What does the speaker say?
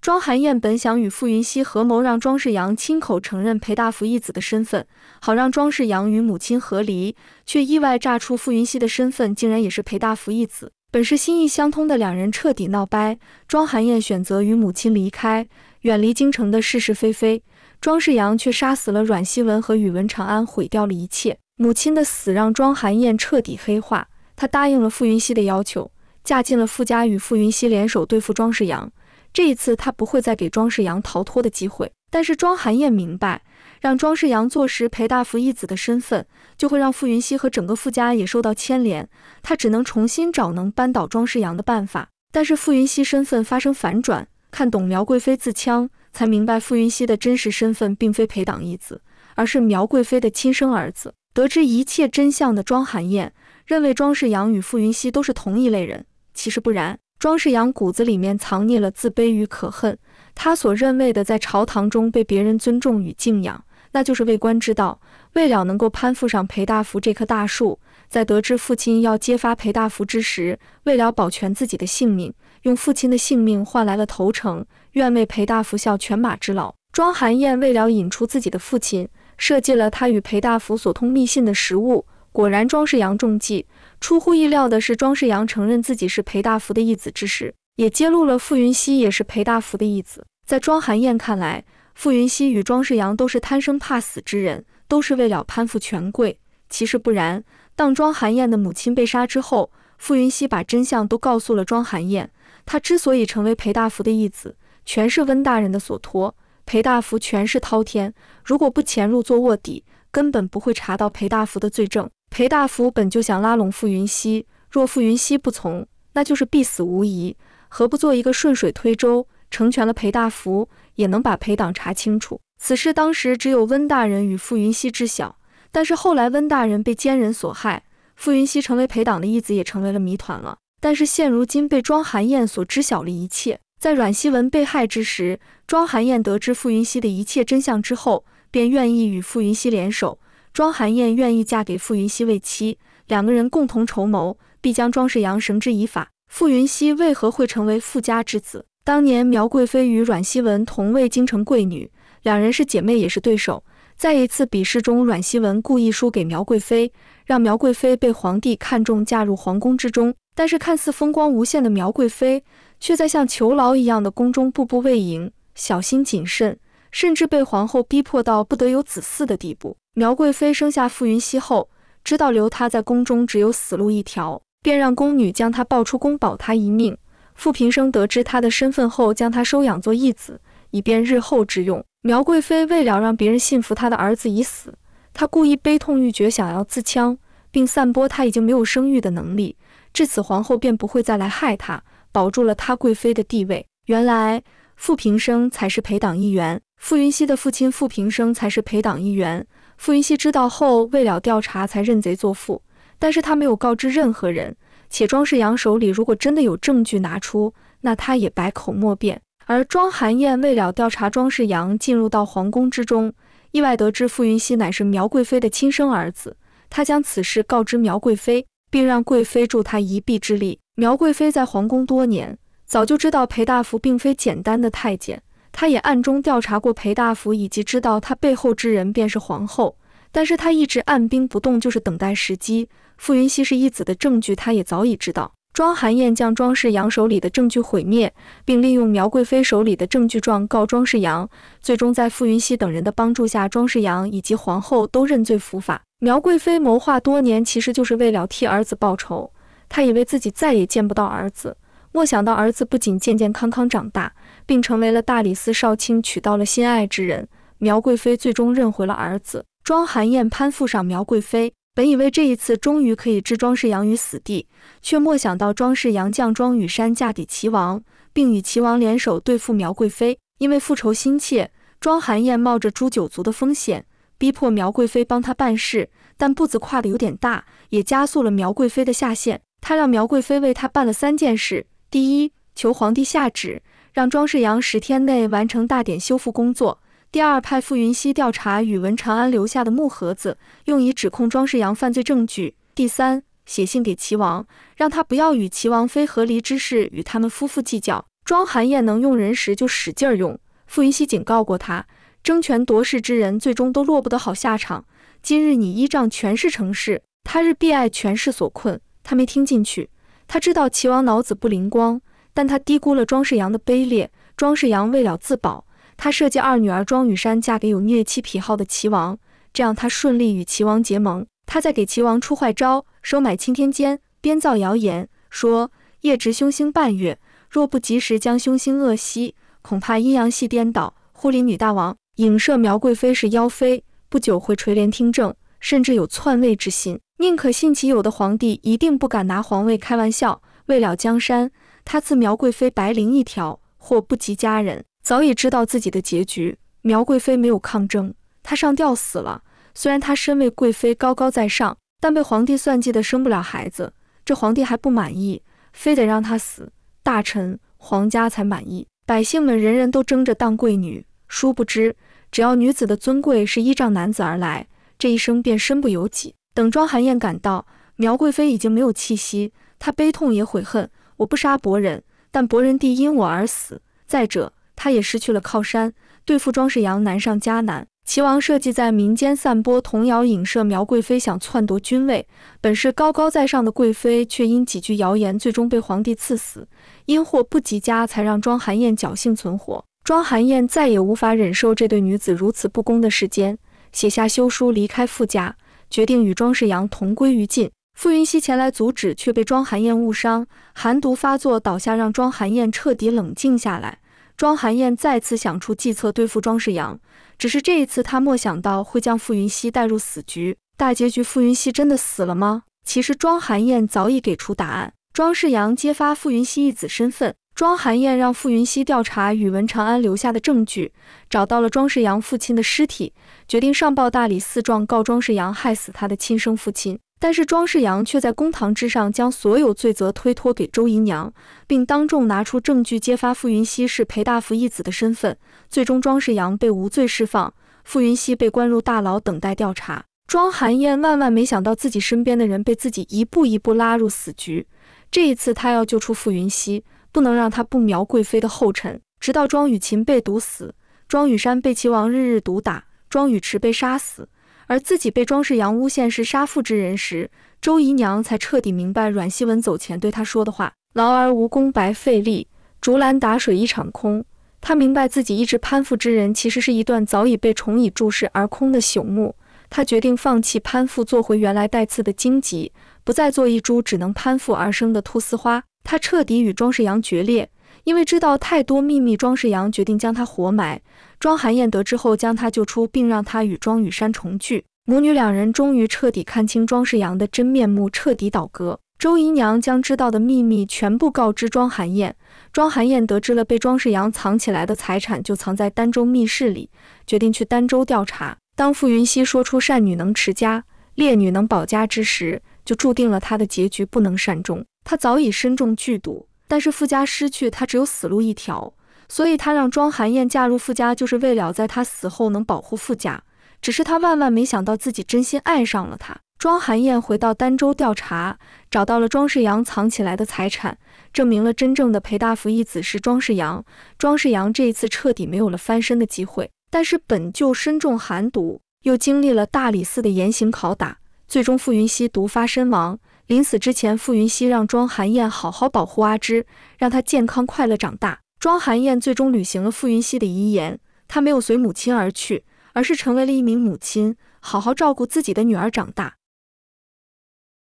庄寒燕本想与傅云熙合谋，让庄世阳亲口承认裴大福义子的身份，好让庄世阳与母亲和离，却意外炸出傅云熙的身份竟然也是裴大福义子。本是心意相通的两人彻底闹掰，庄寒燕选择与母亲离开，远离京城的是是非非。庄世阳却杀死了阮希文和宇文长安，毁掉了一切。母亲的死让庄寒燕彻底黑化，她答应了傅云熙的要求，嫁进了傅家，与傅云熙联手对付庄世阳。这一次他不会再给庄世阳逃脱的机会，但是庄寒燕明白，让庄世阳坐实裴大福义子的身份，就会让傅云熙和整个傅家也受到牵连，他只能重新找能扳倒庄世阳的办法。但是傅云熙身份发生反转，看懂苗贵妃自戕，才明白傅云熙的真实身份并非裴党义子，而是苗贵妃的亲生儿子。得知一切真相的庄寒燕认为庄世阳与傅云熙都是同一类人，其实不然。庄世阳骨子里面藏匿了自卑与可恨，他所认为的在朝堂中被别人尊重与敬仰，那就是为官之道。为了能够攀附上裴大福这棵大树，在得知父亲要揭发裴大福之时，为了保全自己的性命，用父亲的性命换来了投诚，愿为裴大福效犬马之劳。庄寒燕为了引出自己的父亲，设计了他与裴大福所通密信的实物，果然庄世阳中计。出乎意料的是，庄世阳承认自己是裴大福的义子之时，也揭露了傅云熙也是裴大福的义子。在庄寒燕看来，傅云熙与庄世阳都是贪生怕死之人，都是为了攀附权贵。其实不然，当庄寒燕的母亲被杀之后，傅云熙把真相都告诉了庄寒燕，他之所以成为裴大福的义子，全是温大人的所托。裴大福权势滔天，如果不潜入做卧底，根本不会查到裴大福的罪证。裴大福本就想拉拢傅云熙，若傅云熙不从，那就是必死无疑，何不做一个顺水推舟，成全了裴大福，也能把裴党查清楚。此事当时只有温大人与傅云熙知晓，但是后来温大人被奸人所害，傅云熙成为裴党的义子也成为了谜团了。但是现如今被庄寒燕所知晓了一切，在阮希文被害之时，庄寒燕得知傅云熙的一切真相之后，便愿意与傅云熙联手。庄寒燕愿意嫁给傅云熙为妻，两个人共同筹谋，必将庄世阳绳之以法。傅云熙为何会成为傅家之子？当年苗贵妃与阮希文同为京城贵女，两人是姐妹也是对手。在一次比试中，阮希文故意输给苗贵妃，让苗贵妃被皇帝看中，嫁入皇宫之中。但是看似风光无限的苗贵妃，却在像囚牢一样的宫中步步为营，小心谨慎，甚至被皇后逼迫到不得有子嗣的地步。苗贵妃生下傅云熙后，知道留她在宫中只有死路一条，便让宫女将她抱出宫，保她一命。傅平生得知她的身份后，将她收养做义子，以便日后之用。苗贵妃为了让别人信服她的儿子已死，她故意悲痛欲绝，想要自戕，并散播她已经没有生育的能力，至此皇后便不会再来害她，保住了她贵妃的地位。原来傅平生才是裴党一员，傅云熙的父亲傅平生才是裴党一员。傅云熙知道后，为了调查才认贼作父，但是他没有告知任何人，且庄世阳手里如果真的有证据拿出，那他也百口莫辩。而庄寒燕为了调查庄世阳，进入到皇宫之中，意外得知傅云熙乃是苗贵妃的亲生儿子，他将此事告知苗贵妃，并让贵妃助他一臂之力。苗贵妃在皇宫多年，早就知道裴大福并非简单的太监，他也暗中调查过裴大福，以及知道他背后之人便是皇后，但是他一直按兵不动，就是等待时机。傅云熙是义子的证据他也早已知道。庄寒燕将庄世阳手里的证据毁灭，并利用苗贵妃手里的证据状告庄世阳，最终在傅云熙等人的帮助下，庄世阳以及皇后都认罪伏法。苗贵妃谋划多年，其实就是为了替儿子报仇，她以为自己再也见不到儿子，莫想到儿子不仅健健康康长大，并成为了大理寺少卿，娶到了心爱之人。苗贵妃最终认回了儿子。庄寒燕攀附上苗贵妃，本以为这一次终于可以置庄世阳于死地，却莫想到庄世阳将庄雨山嫁给齐王，并与齐王联手对付苗贵妃。因为复仇心切，庄寒燕冒着诛九族的风险，逼迫苗贵妃帮他办事，但步子跨得有点大，也加速了苗贵妃的下线。他让苗贵妃为他办了3件事：第一，求皇帝下旨，让庄世阳10天内完成大典修复工作；第二，派傅云熙调查宇文长安留下的木盒子，用以指控庄世阳犯罪证据；第三，写信给齐王，让他不要与齐王妃和离之事与他们夫妇计较。庄寒燕能用人时就使劲用，傅云熙警告过他，争权夺势之人最终都落不得好下场。今日你依仗权势成事，他日必爱权势所困。他没听进去，他知道齐王脑子不灵光，但他低估了庄世阳的卑劣。庄世阳为了自保，他设计二女儿庄雨山嫁给有虐妻癖好的齐王，这样他顺利与齐王结盟。他再给齐王出坏招，收买钦天监，编造谣言，说夜值凶星半月，若不及时将凶星遏息，恐怕阴阳系颠倒，护林女大王影射苗贵妃是妖妃，不久会垂帘听政，甚至有篡位之心。宁可信其有的皇帝一定不敢拿皇位开玩笑。为了江山，他赐苗贵妃白绫一条，或不及家人。早已知道自己的结局，苗贵妃没有抗争，她上吊死了。虽然她身为贵妃高高在上，但被皇帝算计的生不了孩子，这皇帝还不满意，非得让她死，大臣皇家才满意。百姓们人人都争着当贵女，殊不知只要女子的尊贵是依仗男子而来，这一生便身不由己。等庄寒燕赶到，苗贵妃已经没有气息，她悲痛也悔恨，我不杀伯仁，但伯仁弟因我而死。再者，他也失去了靠山，对付庄世阳难上加难。齐王设计在民间散播童谣，影射苗贵妃想篡夺君位，本是高高在上的贵妃，却因几句谣言最终被皇帝赐死。因祸不及家，才让庄寒燕侥幸存活。庄寒燕再也无法忍受这对女子如此不公的世间，写下休书离开傅家，决定与庄世阳同归于尽。傅云熙前来阻止，却被庄寒燕误伤，寒毒发作倒下，让庄寒燕彻底冷静下来。庄寒燕再次想出计策对付庄世阳，只是这一次他莫想到会将傅云熙带入死局。大结局，傅云熙真的死了吗？其实庄寒燕早已给出答案。庄世阳揭发傅云熙一子身份，庄寒燕让傅云熙调查宇文长安留下的证据，找到了庄世阳父亲的尸体，决定上报大理寺状告庄世阳害死他的亲生父亲。但是庄世阳却在公堂之上将所有罪责推脱给周姨娘，并当众拿出证据揭发傅云熙是裴大福义子的身份。最终庄世阳被无罪释放，傅云熙被关入大牢等待调查。庄寒燕万万没想到自己身边的人被自己一步一步拉入死局，这一次他要救出傅云熙，不能让他步苗贵妃的后尘。直到庄雨琴被毒死，庄雨山被齐王日日毒打，庄雨池被杀死，而自己被庄世阳诬陷是杀父之人时，周姨娘才彻底明白阮希文走前对她说的话：劳而无功白费力，竹篮打水一场空。她明白自己一直攀附之人其实是一段早已被虫蚁注视而空的朽木。她决定放弃攀附，做回原来带刺的荆棘，不再做一株只能攀附而生的菟丝花。她彻底与庄世阳决裂，因为知道太多秘密，庄世阳决定将她活埋。庄寒燕得知后将她救出，并让她与庄雨山重聚。母女两人终于彻底看清庄世阳的真面目，彻底倒戈。周姨娘将知道的秘密全部告知庄寒燕，庄寒燕得知了被庄世阳藏起来的财产就藏在儋州密室里，决定去儋州调查。当傅云熙说出善女能持家，烈女能保家之时，就注定了他的结局不能善终。他早已身中剧毒，但是傅家失去他只有死路一条，所以他让庄寒燕嫁入傅家，就是为了在他死后能保护傅家。只是他万万没想到自己真心爱上了他。庄寒燕回到儋州调查，找到了庄世阳藏起来的财产，证明了真正的裴大福义子是庄世阳。庄世阳这一次彻底没有了翻身的机会，但是本就身中寒毒，又经历了大理寺的严刑拷打，最终傅云熙毒发身亡。临死之前，傅云熙让庄寒燕好好保护阿芝，让她健康快乐长大。庄寒燕最终履行了傅云熙的遗言，她没有随母亲而去，而是成为了一名母亲，好好照顾自己的女儿长大。